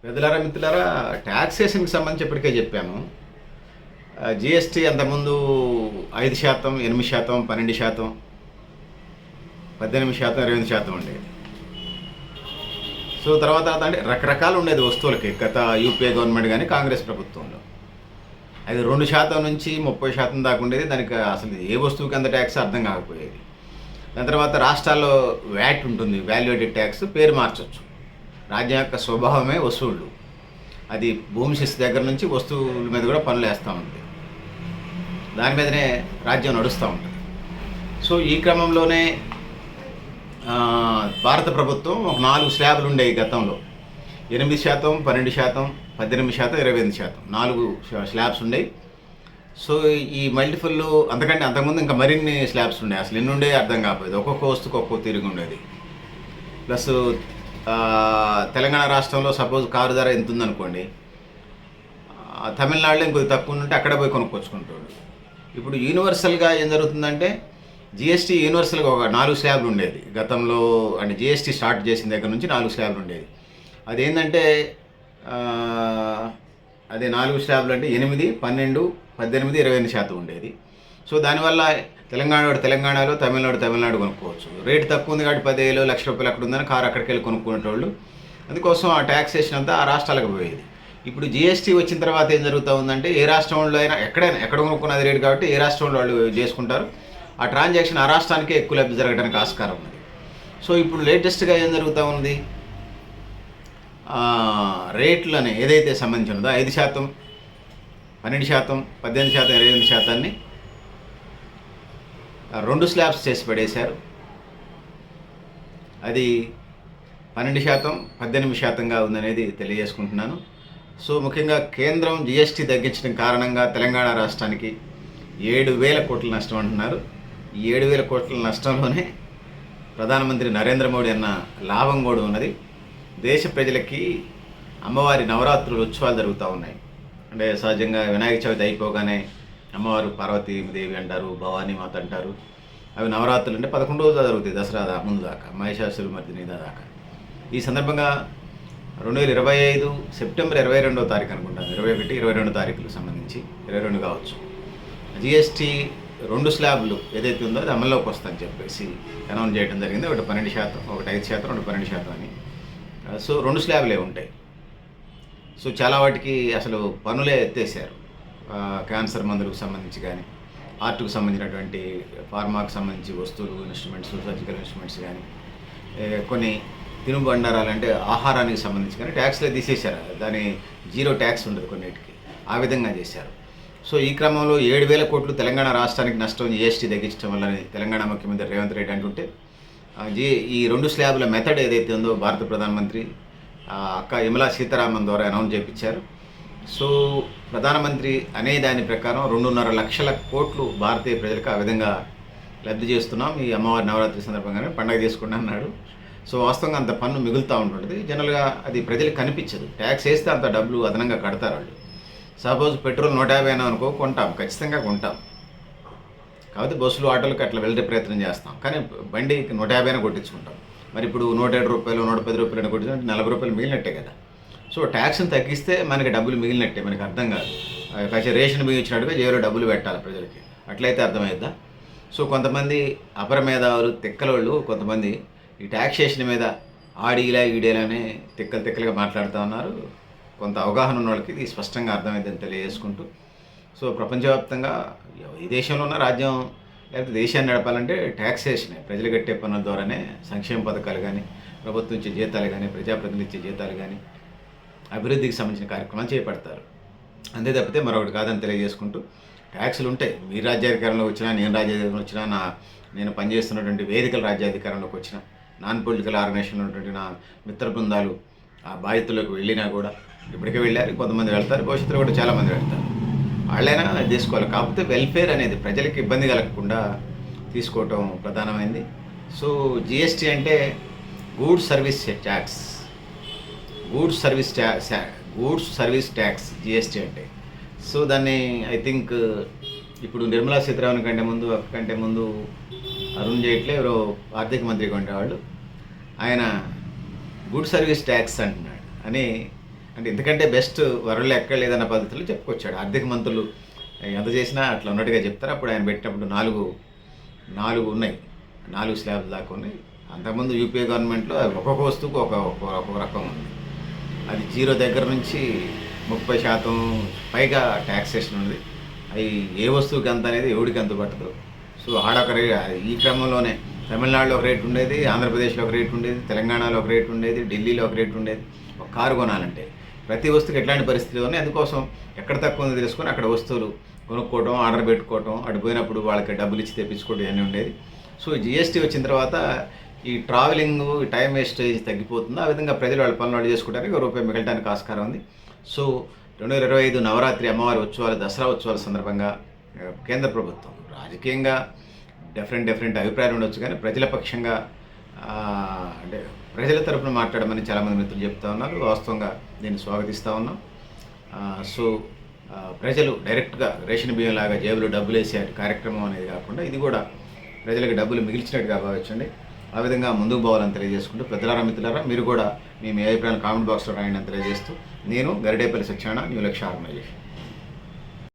పెద్దలారా మిత్రులారా, ట్యాక్సేషన్కి సంబంధించి ఇప్పటికే చెప్పాను. జిఎస్టీ అంతకుముందు 5%, 8%, 12%, 18%, 28% ఉండేది. సో తర్వాత అంటే రకరకాలు ఉండేది వస్తువులకి గత యూపీఏ గవర్నమెంట్ కానీ కాంగ్రెస్ ప్రభుత్వంలో. అది 2% నుంచి 30% దాకా ఉండేది. దానికి అసలు ఏ వస్తువుకి అంత ట్యాక్స్ అర్థం కాకపోయేది. దాని తర్వాత రాష్ట్రాల్లో వ్యాట్ ఉంటుంది, వాల్యుయేటెడ్ ట్యాక్స్, పేరు మార్చొచ్చు. రాజ్యం యొక్క స్వభావమే వసూళ్ళు. అది భూమి శిస్తు దగ్గర నుంచి వస్తువుల మీద కూడా పనులు వేస్తూ ఉంటుంది. దాని మీదనే రాజ్యం నడుస్తూ ఉంటుంది. సో ఈ క్రమంలోనే భారత ప్రభుత్వం ఒక 4 స్లాబ్లు ఉండేవి గతంలో. 8%, 12%, 18%, 25%, 4 స్లాబ్స్ ఉండేవి. సో ఈ మల్టిపుల్ అంతకంటే అంతకుముందు ఇంకా మరిన్ని స్లాబ్స్ ఉండేవి. అసలు ఎన్ని ఉండేవి అర్థం కాకపోయేది. ఒక్కొక్క వస్తువుకి ఒక్కొక్క తిరిగి ఉండేది. ప్లస్ తెలంగాణ రాష్ట్రంలో సపోజ్ కారు ధర ఎంత ఉందనుకోండి, తమిళనాడులో ఇంకొద్ది తక్కువ ఉంటే అక్కడ పోయి కొనుక్కొచ్చుకుంటాడు. ఇప్పుడు యూనివర్సల్గా ఏం జరుగుతుందంటే జిఎస్టీ యూనివర్సల్గా ఒక 4 స్లాబ్లు ఉండేది గతంలో. అంటే జిఎస్టీ స్టార్ట్ చేసిన దగ్గర నుంచి 4 స్లాబ్లు ఉండేది. అదేంటంటే అదే 4 స్లాబ్లు అంటే 8, 12, 18, 25% ఉండేది. సో దానివల్ల తెలంగాణలో, తమిళనాడు కొనుక్కోవచ్చు. రేటు తక్కువ ఉంది కాబట్టి 10,000, ₹1,00,000 అక్కడ ఉందని కారు అక్కడికి వెళ్ళి కొనుక్కునేటోళ్ళు. అందుకోసం ఆ ట్యాక్సేషన్ అంతా ఆ రాష్ట్రాలకు పోయేది. ఇప్పుడు జిఎస్టీ వచ్చిన తర్వాత ఏం జరుగుతూ ఉందంటే ఏ రాష్ట్రంలో అయినా ఎక్కడ కొనుక్కున్నది రేటు కాబట్టి ఏ రాష్ట్రంలో వాళ్ళు చేసుకుంటారు. ఆ ట్రాన్సాక్షన్ ఆ రాష్ట్రానికే ఎక్కువ లబ్ధి జరగడానికి ఆస్కారం ఉంది. సో ఇప్పుడు లేటెస్ట్గా ఏం జరుగుతూ ఉంది, రేట్లని ఏదైతే సంబంధించి ఉన్నదో 5%, 12%, 18%, 25%ని 2 స్లాబ్స్ చేసి పడేశారు. అది 12%, 18%గా ఉందనేది తెలియజేసుకుంటున్నాను. సో ముఖ్యంగా కేంద్రం జిఎస్టీ తగ్గించడం కారణంగా తెలంగాణ రాష్ట్రానికి 7,000 కోట్ల నష్టం అంటున్నారు. ఈ 7,000 కోట్ల నష్టంలోనే ప్రధానమంత్రి నరేంద్ర మోడీ అన్న లాభం కూడా ఉన్నది. దేశ ప్రజలకి అమ్మవారి నవరాత్రులు ఉత్సవాలు జరుగుతూ ఉన్నాయి. అంటే సహజంగా వినాయక చవితి అయిపోగానే అమ్మవారు పార్వతీదేవి అంటారు, భవానీమాత అంటారు. అవి నవరాత్రులు అంటే 11 రోజులు జరుగుతాయి, దసరా ముందు దాకా, మహిషాసుర మర్దిని దాకా. ఈ సందర్భంగా 2025 సెప్టెంబర్ 22వ తారీఖు అనుకుంటాను, 21, 22 తారీఖులకు సంబంధించి 22 కావచ్చు, జిఎస్టీ 2 స్లాబ్లు ఏదైతే ఉందో అది అమల్లోకి వస్తుందని చెప్పేసి అనౌన్స్ చేయడం జరిగింది. ఒకటి 12%, ఒకటి 5%, ఒకటి 12% అని. సో 2 స్లాబ్లే ఉంటాయి. సో చాలా వాటికి అసలు పనులే ఎత్తేసారు. క్యాన్సర్ మందులకు సంబంధించి కానీ, ఆర్ట్కు సంబంధించినటువంటి ఫార్మాకు సంబంధించి వస్తువులు, ఇన్స్ట్రుమెంట్స్, సర్జికల్ ఇన్స్ట్రుమెంట్స్ కానీ, కొన్ని తినుబండారాలు అంటే ఆహారానికి సంబంధించి కానీ ట్యాక్స్లే తీసేశారు. దాని 0 ట్యాక్స్ ఉండదు కొన్నిటికి. ఆ విధంగా చేశారు. సో ఈ క్రమంలో 7,000 కోట్లు తెలంగాణ రాష్ట్రానికి నష్టం జిఎస్టీ తగ్గించడం వల్లని తెలంగాణ ముఖ్యమంత్రి రేవంత్ రెడ్డి అంటుంటే, ఈ 2 స్లాబ్ల మెథడ్ ఏదైతే ఉందో భారత ప్రధానమంత్రి అక్క యమలా సీతారామన్ ద్వారా అనౌన్స్ చేయించారు. సో ప్రధానమంత్రి అనే దాని ప్రకారం 2.5 లక్షల కోట్లు భారతీయ ప్రజలకు ఆ విధంగా లబ్ధి చేస్తున్నాం ఈ అమ్మవారి నవరాత్రి సందర్భంగానే, పండగ చేసుకుంటా అన్నాడు. సో వాస్తవంగా అంత పన్ను మిగులుతూ ఉంటుంది. జనరల్గా అది ప్రజలకు కనిపించదు. ట్యాక్స్ వేస్తే అంత డబ్బులు అదనంగా కడతారు వాళ్ళు. సపోజ్ పెట్రోల్ 150 అనుకో, కొంటాం, ఖచ్చితంగా కొంటాం. కాబట్టి బస్సులు, ఆటోలకు అట్లా వెళ్ళే ప్రయత్నం చేస్తాం. కానీ బండికి 150 కొట్టించుకుంటాం. మరి ఇప్పుడు ₹107, ₹110 కొట్టించుకుంటే ₹40 మిగిలినట్టే కదా. సో ట్యాక్స్ని తగ్గిస్తే మనకి డబ్బులు మిగిలినట్టే. మనకి అర్థం కాదు. కాసేపు రేషన్ బియ్యం ఇచ్చినట్టుగా జేబులో డబ్బులు పెట్టాలి ప్రజలకి. అట్లయితే అర్థమైద్దా? సో కొంతమంది అపర మేధావులు, తిక్కలోళ్ళు కొంతమంది ఈ ట్యాక్సేషన్ మీద ఆడీలా ఈడేలానే తిక్కలుగా మాట్లాడుతూ ఉన్నారు. కొంత అవగాహన ఉన్న వాళ్ళకి ఇది స్పష్టంగా అర్థమైందని తెలియజేసుకుంటూ, సో ప్రపంచవ్యాప్తంగా ఈ దేశంలో ఉన్న రాజ్యం లేకపోతే దేశాన్ని నడపాలంటే ట్యాక్సేషనే, ప్రజలు కట్టే పన్నుల ద్వారానే సంక్షేమ పథకాలు కానీ, ప్రభుత్వం ఇచ్చే జీతాలు కానీ, ప్రజాప్రతినిధులు ఇచ్చే జీతాలు కానీ, అభివృద్ధికి సంబంధించిన కార్యక్రమాలు చేపడతారు. అంతే తప్పితే మరొకటి కాదని తెలియజేసుకుంటూ, ట్యాక్సులు ఉంటాయి. మీరు రాజ్యాధికారంలోకి వచ్చినా, నేను రాజ్యాధికారంలో వచ్చినా, నేను పనిచేస్తున్నటువంటి వేదికల రాజ్యాధికారంలోకి వచ్చినా, నాన్ పొలిటికల్ ఆర్గనైజేషన్లో ఉన్నటువంటి నా మిత్ర బృందాలు ఆ బాధ్యతలోకి వెళ్ళినా కూడా, ఇప్పటికే వెళ్ళారు, కొంతమంది వెళ్తారు, భవిష్యత్తులో కూడా చాలామంది వెళ్తారు. వాళ్ళైనా తీసుకోవాలి. కాకపోతే వెల్ఫేర్ అనేది ప్రజలకు ఇబ్బంది కలగకుండా తీసుకోవటం ప్రధానమైంది. సో జిఎస్టీ అంటే goods service tax, goods service tax GST అంటే. సో దాన్ని ఐ థింక్ ఇప్పుడు నిర్మలా సీతారామన్ కంటే ముందు అరుణ్ జైట్లీ ఎవరో ఆర్థిక మంత్రిగా ఉండేవాళ్ళు, ఆయన గుడ్ సర్వీస్ ట్యాక్స్ అంటున్నాడు అని అంటే ఎందుకంటే బెస్ట్ వరల్డ్‌లో ఎక్కడ లేదన్న పద్ధతిలో చెప్పుకొచ్చాడు. ఆర్థిక మంత్రులు ఎంత చేసినా అట్లా ఉన్నట్టుగా చెప్తారు. అప్పుడు ఆయన పెట్టినప్పుడు 4 ఉన్నాయి. 4 స్లాబ్‌ల దాకా ఉన్నాయి. అంతకుముందు యూపీఏ గవర్నమెంట్‌లో ఒక్కొక్క వస్తువుకు ఒక్కొక్క రకం ఉంది. అది 0 దగ్గర నుంచి 30% పైగా టాక్సేషన్ ఉంది. అవి ఏ వస్తువుకి ఎంత అనేది ఎవడికి ఎంత పట్టదు. సో ఆడొక ఈ క్రమంలోనే తమిళనాడులో ఒక రేట్ ఉండేది, ఆంధ్రప్రదేశ్లో ఒక రేట్ ఉండేది, తెలంగాణలో ఒక రేట్ ఉండేది, ఢిల్లీలో ఒక రేట్ ఉండేది. ఒక కారు కొనాలంటే ప్రతి వస్తువుకి ఎట్లాంటి పరిస్థితులు ఉన్నాయి. అందుకోసం ఎక్కడ తక్కువ ఉందో తెలుసుకొని అక్కడ వస్తువులు కొనుక్కోవడం, ఆర్డర్ పెట్టుకోవడం, అటు పోయినప్పుడు వాళ్ళకి డబ్బులు ఇచ్చి తెప్పించుకోవడం ఇవన్నీ ఉండేది. సో జీఎస్టీ వచ్చిన తర్వాత ఈ ట్రావెలింగ్, టైం వేస్టేజ్ తగ్గిపోతుంది. ఆ విధంగా ప్రజలు వాళ్ళ పనులు వాళ్ళు చేసుకోవడానికి ₹1 మిగలడానికి ఆస్కారం ఉంది. సో 2025 నవరాత్రి అమ్మవారి ఉత్సవాలు, దసరా ఉత్సవాల సందర్భంగా కేంద్ర ప్రభుత్వం రాజకీయంగా డిఫరెంట్ అభిప్రాయాలు ఉండొచ్చు, కానీ ప్రజల పక్షంగా అంటే ప్రజల తరపున మాట్లాడమని చాలామంది మిత్రులు చెప్తా ఉన్నారు. వాస్తవంగా దీన్ని స్వాగతిస్తూ ఉన్నాం. సో ప్రజలు డైరెక్ట్గా రేషన్ బియ్యం లాగా జేబులో డబ్బులు వేసే కార్యక్రమం అనేది కాకుండా ఇది కూడా ప్రజలకు డబ్బులు మిగిల్చినట్టుగా భావించండి. ఆ విధంగా ముందుకు పోవాలని తెలియజేసుకుంటూ, పెద్దలారా మిత్రులారా మీరు కూడా మీ అభిప్రాయాలు కామెంట్ బాక్స్లో రాయండి అని తెలియజేస్తూ, నేను గరిడేపల్లి సత్యనారాయణ, న్యూ లక్ష్య ఆర్గనైజేషన్.